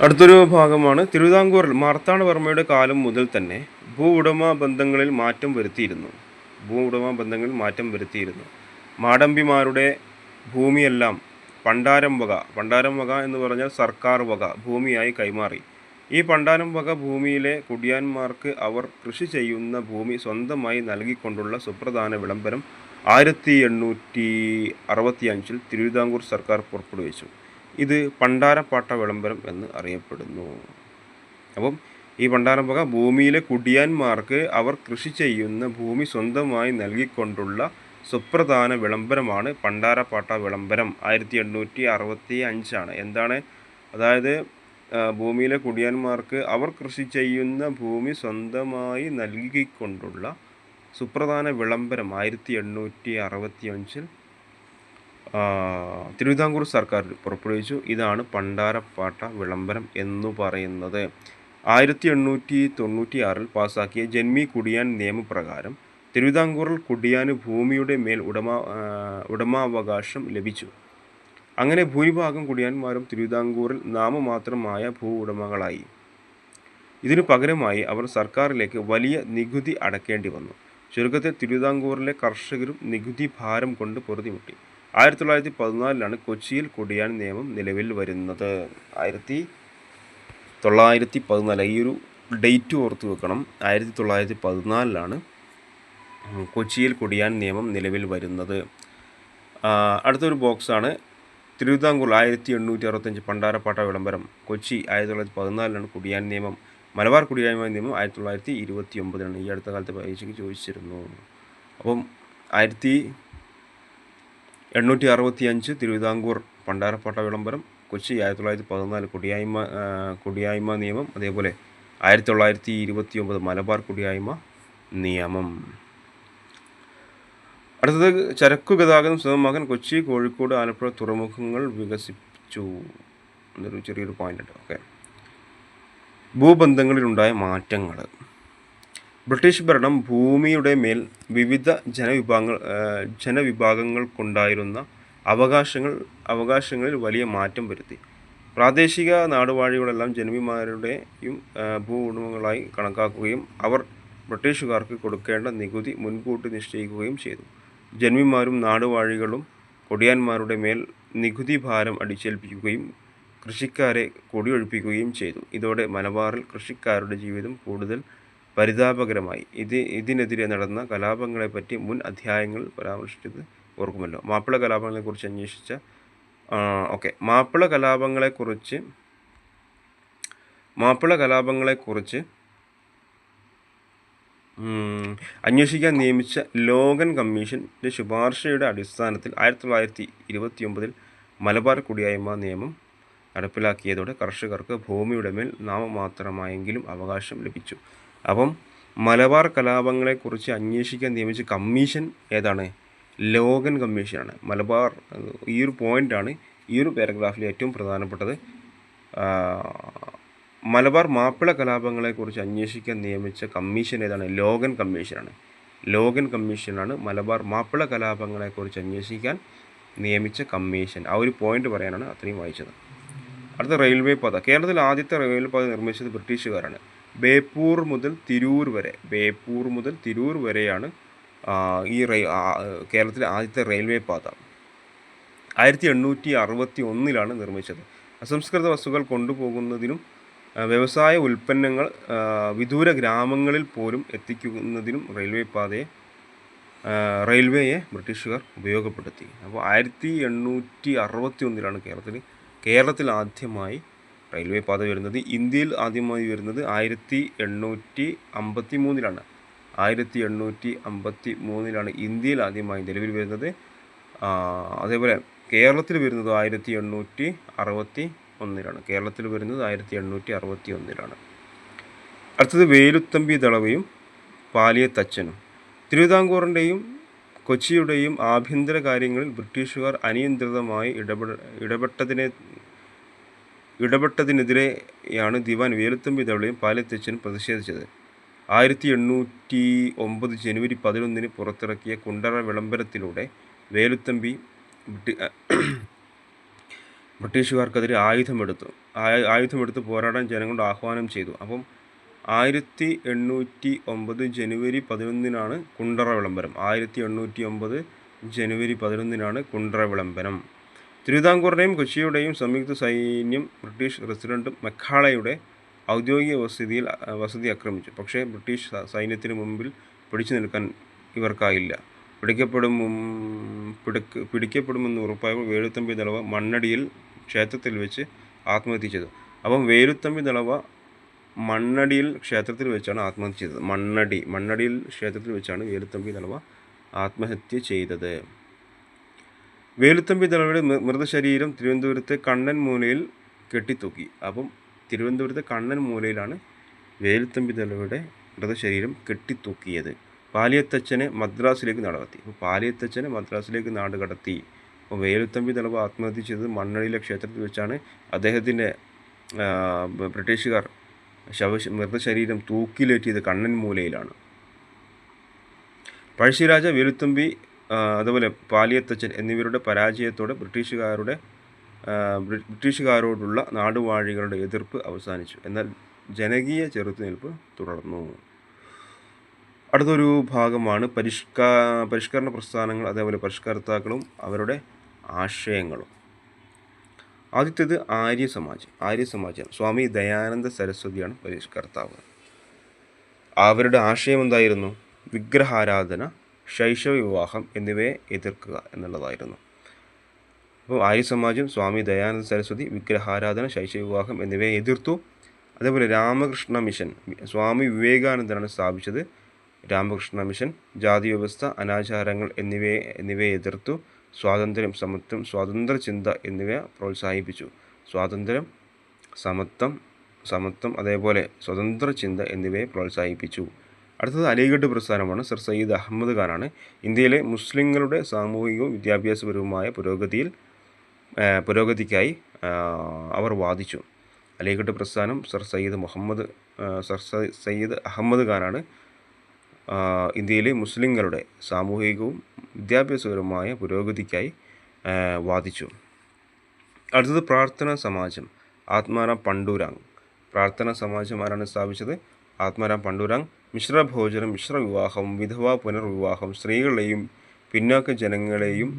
അടുത്തൊരു ഭാഗമാണ് തിരുവിതാംകൂറിൽ മാർത്താണ്ഡവർമ്മയുടെ കാലം മുതൽ തന്നെ ഭൂ ഉടമ ബന്ധങ്ങളിൽ മാറ്റം വരുത്തിയിരുന്നു. മാടമ്പിമാരുടെ ഭൂമിയെല്ലാം പണ്ടാരം വക എന്ന് പറഞ്ഞാൽ സർക്കാർ വക ഭൂമിയായി കൈമാറി. ഈ പണ്ടാരം വക ഭൂമിയിലെ കുടിയാന്മാർക്ക് അവർ കൃഷി ചെയ്യുന്ന ഭൂമി സ്വന്തമായി നൽകിക്കൊണ്ടുള്ള സുപ്രധാന വിളംബരം 1865 തിരുവിതാംകൂർ സർക്കാർ പുറപ്പെടുവിച്ചു. ഇത് പണ്ടാരപ്പാട്ട വിളംബരം എന്ന് അറിയപ്പെടുന്നു. അപ്പം ഈ പണ്ടാരം വക ഭൂമിയിലെ കുടിയാന്മാർക്ക് അവർ കൃഷി ചെയ്യുന്ന ഭൂമി സ്വന്തമായി നൽകിക്കൊണ്ടുള്ള സുപ്രധാന വിളംബരമാണ് പണ്ടാരപ്പാട്ട വിളംബരം. 1865 എന്താണ്? അതായത് ഭൂമിയിലെ കുടിയാന്മാർക്ക് അവർ കൃഷി ചെയ്യുന്ന ഭൂമി സ്വന്തമായി നൽകിക്കൊണ്ടുള്ള സുപ്രധാന വിളംബരം 1865 തിരുവിതാംകൂർ സർക്കാർ പുറപ്പെടുവിച്ചു. ഇതാണ് പണ്ടാരപ്പാട്ട വിളംബരം എന്നു പറയുന്നത്. 1896 പാസാക്കിയ ജന്മി കുടിയാൻ നിയമപ്രകാരം തിരുവിതാംകൂറിൽ കുടിയാന് ഭൂമിയുടെ മേൽ ഉടമാവകാശം ലഭിച്ചു. അങ്ങനെ ഭൂരിഭാഗം കുടിയാന്മാരും തിരുവിതാംകൂറിൽ നാമമാത്രമായ ഭൂ ഉടമകളായി. ഇതിനു പകരമായി അവർ സർക്കാരിലേക്ക് വലിയ നികുതി അടക്കേണ്ടി വന്നു. ചുരുക്കത്തിൽ തിരുവിതാംകൂറിലെ കർഷകരും നികുതി ഭാരം കൊണ്ട് പൊറുതിമുട്ടി. 1914 കൊച്ചിയിൽ കുടിയാൻ നിയമം നിലവിൽ വരുന്നത്. 1914 ഈ ഒരു ഡേറ്റ് ഓർത്ത് വെക്കണം. 1914 കൊച്ചിയിൽ കുടിയാൻ നിയമം നിലവിൽ വരുന്നത്. അടുത്തൊരു ബോക്സാണ് തിരുവിതാംകൂർ 1865 പണ്ടാരപ്പാട്ട വിളംബരം. കൊച്ചി 1914 കുടിയാൻ നിയമം. മലബാർ കുടിയായ്മ നിയമം 1929 ഈ അടുത്ത കാലത്ത് പരീക്ഷയ്ക്ക് ചോദിച്ചിരുന്നു. അപ്പം 1865 തിരുവിതാംകൂർ പണ്ടാരപ്പാട്ട വിളംബരം, കൊച്ചി 1914 കുടിയായ്മ നിയമം, അതേപോലെ 1929 മലബാർ കുടിയായ്മ നിയമം. അടുത്തത് ചരക്കു ഗതാഗതം സുഗമമാക്കാൻ കൊച്ചി, കോഴിക്കോട്, ആലപ്പുഴ തുറമുഖങ്ങൾ വികസിപ്പിച്ചു എന്നൊരു ചെറിയൊരു പോയിന്റ് ഉണ്ട്. ഓക്കെ. ഭൂബന്ധങ്ങളിലുണ്ടായ മാറ്റങ്ങൾ. ബ്രിട്ടീഷ് ഭരണം ഭൂമിയുടെ മേൽ വിവിധ ജനവിഭാഗങ്ങൾക്കുണ്ടായിരുന്ന അവകാശങ്ങളിൽ വലിയ മാറ്റം വരുത്തി. പ്രാദേശിക നാടുവാഴികളെല്ലാം ജന്മിമാരുടെയും ഭൂ ഉടമകളായി കണക്കാക്കുകയും അവർ ബ്രിട്ടീഷുകാർക്ക് കൊടുക്കേണ്ട നികുതി മുൻകൂട്ടി നിശ്ചയിക്കുകയും ചെയ്തു. ജന്മിമാരും നാടുവാഴികളും കൊടിയാന്മാരുടെ മേൽ നികുതി ഭാരം അടിച്ചേൽപ്പിക്കുകയും കൃഷിക്കാരെ കൊടിയൊഴിപ്പിക്കുകയും ചെയ്തു. ഇതോടെ മലബാറിൽ കൃഷിക്കാരുടെ ജീവിതം കൂടുതൽ പരിതാപകരമായി. ഇതിനെതിരെ നടന്ന കലാപങ്ങളെപ്പറ്റി മുൻ അധ്യായങ്ങളിൽ പരാമർശിച്ചത് ഓർക്കുമല്ലോ. മാപ്പിള കലാപങ്ങളെക്കുറിച്ച് അന്വേഷിച്ച മാപ്പിള കലാപങ്ങളെക്കുറിച്ച് അന്വേഷിക്കാൻ നിയമിച്ച ലോഗൻ കമ്മീഷൻ്റെ ശുപാർശയുടെ അടിസ്ഥാനത്തിൽ 1929 മലബാർ കുടിയായ്മ നിയമം നടപ്പിലാക്കിയതോടെ കർഷകർക്ക് ഭൂമിയുടെ മേൽ നാമമാത്രമായെങ്കിലും അവകാശം ലഭിച്ചു. അപ്പം മലബാർ കലാപങ്ങളെക്കുറിച്ച് അന്വേഷിക്കാൻ നിയമിച്ച കമ്മീഷൻ ഏതാണ്? ലോഗൻ കമ്മീഷനാണ്. മലബാർ ഈ ഒരു പോയിൻ്റാണ് ഈ ഒരു പാരഗ്രാഫിൽ ഏറ്റവും പ്രധാനപ്പെട്ടത്. മലബാർ മാപ്പിള കലാപങ്ങളെക്കുറിച്ച് അന്വേഷിക്കാൻ നിയമിച്ച കമ്മീഷൻ ഏതാണ്? ലോഗൻ കമ്മീഷനാണ്. ലോഗൻ കമ്മീഷനാണ് മലബാർ മാപ്പിള കലാപങ്ങളെക്കുറിച്ച് അന്വേഷിക്കാൻ നിയമിച്ച കമ്മീഷൻ. ആ ഒരു പോയിന്റ് പറയാനാണ് അത്രയും വായിച്ചത്. അടുത്ത റെയിൽവേ പാത. കേരളത്തിൽ ആദ്യത്തെ റെയിൽവേ പാത നിർമ്മിച്ചത് ബ്രിട്ടീഷുകാരാണ്. ബേപ്പൂർ മുതൽ തിരൂർ വരെയാണ് ഈ കേരളത്തിലെ ആദ്യത്തെ റെയിൽവേ പാത. 1861 നിർമ്മിച്ചത്. അസംസ്കൃത വസ്തുക്കൾ കൊണ്ടുപോകുന്നതിനും വ്യവസായ ഉൽപ്പന്നങ്ങൾ വിദൂര ഗ്രാമങ്ങളിൽ പോലും എത്തിക്കുന്നതിനും റെയിൽവേയെ ബ്രിട്ടീഷുകാർ ഉപയോഗപ്പെടുത്തി. അപ്പോൾ 1861 കേരളത്തിൽ ആദ്യമായി റെയിൽവേ പാത വരുന്നത്. ഇന്ത്യയിൽ ആദ്യമായി വരുന്നത് 1853 1853 ഇന്ത്യയിൽ ആദ്യമായി നിലവിൽ വരുന്നത്. അതേപോലെ കേരളത്തിൽ വരുന്നത് 1861 അടുത്തത് വേലുത്തമ്പി ദളവയും പാലിയത്തച്ഛനും. തിരുവിതാംകൂറിൻ്റെയും കൊച്ചിയുടെയും ആഭ്യന്തര കാര്യങ്ങളിൽ ബ്രിട്ടീഷുകാർ അനിയന്ത്രിതമായി ഇടപെട്ടതിനെതിരെയാണ് ദിവാൻ വേലുത്തമ്പി ദളവയും പാലിയത്തച്ഛനും പ്രതിഷേധിച്ചത്. 1809 ജനുവരി 11 പുറത്തിറക്കിയ കുണ്ടറ വിളംബരത്തിലൂടെ വേലുത്തമ്പി ബ്രിട്ടീഷുകാർക്കെതിരെ ആയുധമെടുത്ത് പോരാടാൻ ജനങ്ങളോട് ആഹ്വാനം ചെയ്തു. അപ്പം 1809 ജനുവരി 11 കുണ്ടറ വിളംബരം. 1809 ജനുവരി 11 കുണ്ടറ വിളംബരം. തിരുവിതാംകൂറിൻ്റെയും കൊച്ചിയുടെയും സംയുക്ത സൈന്യം ബ്രിട്ടീഷ് റെസിഡൻറ്റ് മക്കാളയുടെ ഔദ്യോഗിക വസതി ആക്രമിച്ചു. പക്ഷേ ബ്രിട്ടീഷ് സൈന്യത്തിന് മുമ്പിൽ പിടിച്ചു നിൽക്കാൻ ഇവർക്കായില്ല. പിടിക്കപ്പെടുമെന്ന് ഉറപ്പായപ്പോൾ വേലുത്തമ്പി ദളവ മണ്ണടിയിൽ ക്ഷേത്രത്തിൽ വെച്ച് ആത്മഹത്യ ചെയ്തു. അപ്പം വേലുത്തമ്പി ദളവ മണ്ണടിയിൽ ക്ഷേത്രത്തിൽ വെച്ചാണ് ആത്മഹത്യ ചെയ്തത്. മണ്ണടിയിൽ ക്ഷേത്രത്തിൽ വെച്ചാണ് വേലുത്തമ്പി ദളവ ആത്മഹത്യ ചെയ്തത്. വേലുത്തമ്പി ദളവയുടെ മൃതശരീരം തിരുവനന്തപുരത്തെ കണ്ണൻ മൂലയിൽ കെട്ടിത്തൂക്കി. അപ്പം തിരുവനന്തപുരത്തെ കണ്ണൻ മൂലയിലാണ് വേലുത്തമ്പി ദളവയുടെ മൃതശരീരം കെട്ടിത്തൂക്കിയത്. പാലിയത്തച്ഛനെ മദ്രാസിലേക്ക് നാട് കടത്തി. അപ്പോൾ വേലുത്തമ്പി ദളവ ആത്മഹത്യ ചെയ്തത് മണ്ണടിയിലെ ക്ഷേത്രത്തിൽ വെച്ചാണ്. അദ്ദേഹത്തിൻ്റെ ബ്രിട്ടീഷുകാർ മൃതശരീരം തൂക്കിലേറ്റിയത് കണ്ണൻ മൂലയിലാണ്. പഴശ്ശിരാജ, വേലുത്തമ്പി, അതുപോലെ പാലിയത്തച്ഛൻ എന്നിവരുടെ പരാജയത്തോടെ ബ്രിട്ടീഷുകാരോടുള്ള നാടുവാഴികളുടെ എതിർപ്പ് അവസാനിച്ചു. എന്നാൽ ജനകീയ ചെറുത്തുനിൽപ്പ് തുടർന്നു. അടുത്തൊരു ഭാഗമാണ് പരിഷ്കരണ പ്രസ്ഥാനങ്ങൾ, അതേപോലെ പരിഷ്കർത്താക്കളും അവരുടെ ആശയങ്ങളും. ആദ്യത്തേത് ആര്യസമാജം. സ്വാമി ദയാനന്ദ സരസ്വതിയാണ് പരിഷ്കർത്താവ്. അവരുടെ ആശയം എന്തായിരുന്നു? വിഗ്രഹാരാധന, ശൈശവ വിവാഹം എന്നിവയെ എതിർക്കുക എന്നുള്ളതായിരുന്നു. അപ്പോൾ ആര്യസമാജം, സ്വാമി ദയാനന്ദ സരസ്വതി വിഗ്രഹാരാധന, ശൈശവ വിവാഹം എന്നിവയെ എതിർത്തു. അതേപോലെ രാമകൃഷ്ണ മിഷൻ, സ്വാമി വിവേകാനന്ദനാണ് സ്ഥാപിച്ചത്. രാമകൃഷ്ണ മിഷൻ ജാതി വ്യവസ്ഥ, അനാചാരങ്ങൾ എന്നിവയെ എതിർത്തു. സ്വാതന്ത്ര്യം, സമത്വം, സ്വതന്ത്ര ചിന്ത എന്നിവയെ പ്രോത്സാഹിപ്പിച്ചു. സ്വാതന്ത്ര്യം, സമത്വം അതേപോലെ സ്വതന്ത്ര ചിന്ത എന്നിവയെ പ്രോത്സാഹിപ്പിച്ചു. അടുത്തത് അലിഗഡ് പ്രസ്ഥാനമാണ്. സർ സയ്യിദ് അഹമ്മദ് ഖാനാണ്. ഇന്ത്യയിലെ മുസ്ലിങ്ങളുടെ സാമൂഹികവും വിദ്യാഭ്യാസപരവുമായ പുരോഗതിക്കായി അവർ വാദിച്ചു. അലിഗഡ് പ്രസ്ഥാനം സർ സയ്യിദ് അഹമ്മദ് ഖാനാണ് ഇന്ത്യയിലെ മുസ്ലിങ്ങളുടെ സാമൂഹികവും വിദ്യാഭ്യാസപരവുമായ പുരോഗതിക്കായി വാദിച്ചു. അടുത്തത് പ്രാർത്ഥനാ സമാജം, ആത്മാറാം പണ്ഡുരാങ്. പ്രാർത്ഥനാ സമാജം ആരാണ് സ്ഥാപിച്ചത്? ആത്മാറാം പണ്ഡുരാങ്. മിശ്രഭോജനം, മിശ്രവിവാഹം, വിധവാ പുനർവിവാഹം, സ്ത്രീകളെയും പിന്നാക്ക ജനങ്ങളെയും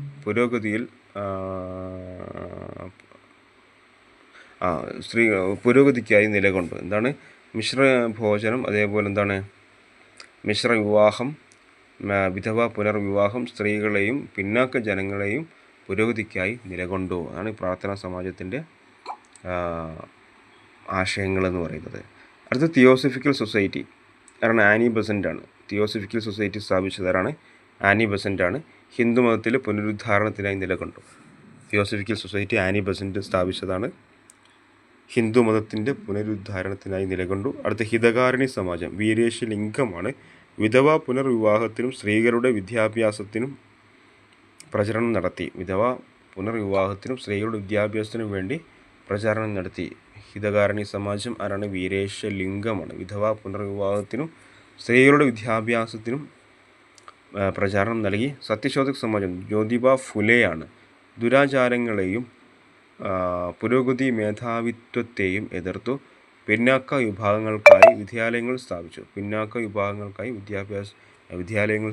പുരോഗതിക്കായി നിലകൊണ്ടു. എന്താണ് മിശ്രഭോജനം? അതേപോലെ എന്താണ് മിശ്രവിവാഹം, വിധവാ പുനർവിവാഹം, സ്ത്രീകളെയും പിന്നാക്ക ജനങ്ങളെയും പുരോഗതിക്കായി നിലകൊണ്ടു. അതാണ് പ്രാർത്ഥനാ സമാജത്തിൻ്റെ ആശയങ്ങളെന്ന് പറയുന്നത്. അടുത്ത തിയോസഫിക്കൽ സൊസൈറ്റി ആരാണ്? ആനി ബസൻ്റാണ്. തിയോസഫിക്കൽ സൊസൈറ്റി സ്ഥാപിച്ചതാരാണ്? ആനി ബസൻ്റാണ്. ഹിന്ദു മതത്തിലെ പുനരുദ്ധാരണത്തിനായി നിലകൊണ്ടു. തിയോസഫിക്കൽ സൊസൈറ്റി ആനി ബസൻ്റ് സ്ഥാപിച്ചതാണ്. ഹിന്ദു മതത്തിൻ്റെ പുനരുദ്ധാരണത്തിനായി നിലകൊണ്ടു. അടുത്ത ഹിതകാരിണി സമാജം, വീരേശലിംഗമാണ്. വിധവാ പുനർവിവാഹത്തിനും സ്ത്രീകളുടെ വിദ്യാഭ്യാസത്തിനും പ്രചരണം നടത്തി. വേണ്ടി പ്രചാരണം നടത്തി. ഹിതകാരിണി സമാജം ആരാണ്? വീരേശലിംഗമാണ്. വിധവാ പുനർവിവാഹത്തിനും സ്ത്രീകളുടെ വിദ്യാഭ്യാസത്തിനും പ്രചാരണം നൽകി. സത്യശോധക് സമാജം ജ്യോതിബ ഫുലെയാണ്. ദുരാചാരങ്ങളെയും പുരോഗതി മേധാവിത്വത്തെയും എതിർത്തു. പിന്നാക്ക വിഭാഗങ്ങൾക്കായി വിദ്യാലയങ്ങൾ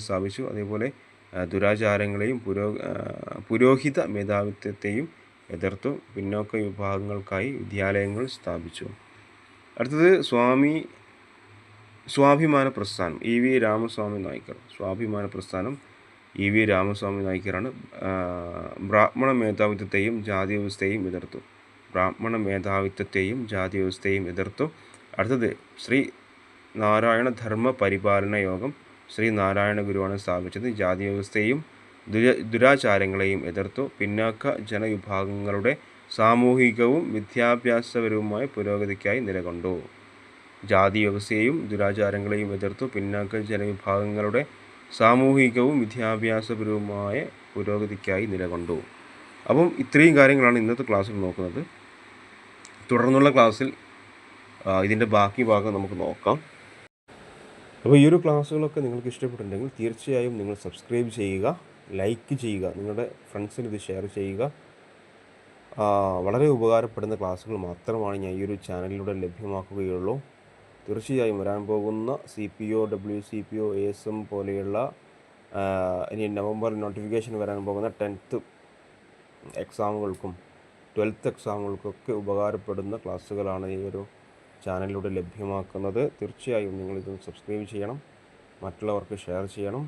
സ്ഥാപിച്ചു. അതേപോലെ ദുരാചാരങ്ങളെയും പുരോഹിത മേധാവിത്വത്തെയും എതിർത്തു. പിന്നോക്ക വിഭാഗങ്ങൾക്കായി വിദ്യാലയങ്ങൾ സ്ഥാപിച്ചു. അടുത്തത് സ്വാഭിമാന പ്രസ്ഥാനം ഇ.വി. രാമസ്വാമി നായ്ക്കർ. സ്വാഭിമാന പ്രസ്ഥാനം ഇ.വി. രാമസ്വാമി നായ്ക്കറാണ്. ബ്രാഹ്മണ മേധാവിത്വത്തെയും ജാതി വ്യവസ്ഥയെയും എതിർത്തു. ബ്രാഹ്മണ മേധാവിത്വത്തെയും ജാതി വ്യവസ്ഥയെയും എതിർത്തു. അടുത്തത് ശ്രീ നാരായണ ധർമ്മ പരിപാലന യോഗം. ശ്രീ നാരായണ ഗുരുവാണ് സ്ഥാപിച്ചത്. ജാതി വ്യവസ്ഥയെയും ദുരാചാരങ്ങളെയും എതിർത്തു. പിന്നാക്ക ജനവിഭാഗങ്ങളുടെ സാമൂഹികവും വിദ്യാഭ്യാസപരവുമായ പുരോഗതിക്കായി നിലകൊണ്ടു. ജാതി വ്യവസ്ഥയെയും ദുരാചാരങ്ങളെയും എതിർത്തു. പിന്നാക്ക ജനവിഭാഗങ്ങളുടെ സാമൂഹികവും വിദ്യാഭ്യാസപരവുമായ പുരോഗതിക്കായി നിലകൊണ്ടു. അപ്പം ഇത്രയും കാര്യങ്ങളാണ് ഇന്നത്തെ ക്ലാസ്സിൽ നോക്കുന്നത്. തുടർന്നുള്ള ക്ലാസ്സിൽ ഇതിൻ്റെ ബാക്കി ഭാഗം നമുക്ക് നോക്കാം. അപ്പോൾ ഈ ഒരു ക്ലാസ്സുകളൊക്കെ നിങ്ങൾക്ക് ഇഷ്ടപ്പെട്ടിട്ടുണ്ടെങ്കിൽ തീർച്ചയായും നിങ്ങൾ സബ്സ്ക്രൈബ് ചെയ്യുക, ലൈക്ക് ചെയ്യുക, നിങ്ങളുടെ ഫ്രണ്ട്സിന് ഇത് ഷെയർ ചെയ്യുക. വളരെ ഉപകാരപ്പെടുന്ന ക്ലാസ്സുകൾ മാത്രമാണ് ഞാൻ ഈ ഒരു ചാനലിലൂടെ ലഭ്യമാക്കുകയുള്ളൂ. തീർച്ചയായും വരാൻ പോകുന്ന CPO, WCPO, ASM പോലെയുള്ള ഇനി നവംബറിൽ നോട്ടിഫിക്കേഷൻ വരാൻ പോകുന്ന 10th എക്സാമുകൾക്കും 12th എക്സാമുകൾക്കൊക്കെ ഉപകാരപ്പെടുന്ന ക്ലാസ്സുകളാണ് ഈ ഒരു ചാനലിലൂടെ ലഭ്യമാക്കുന്നത്. തീർച്ചയായും നിങ്ങളിത് സബ്സ്ക്രൈബ് ചെയ്യണം, മറ്റുള്ളവർക്ക് ഷെയർ ചെയ്യണം.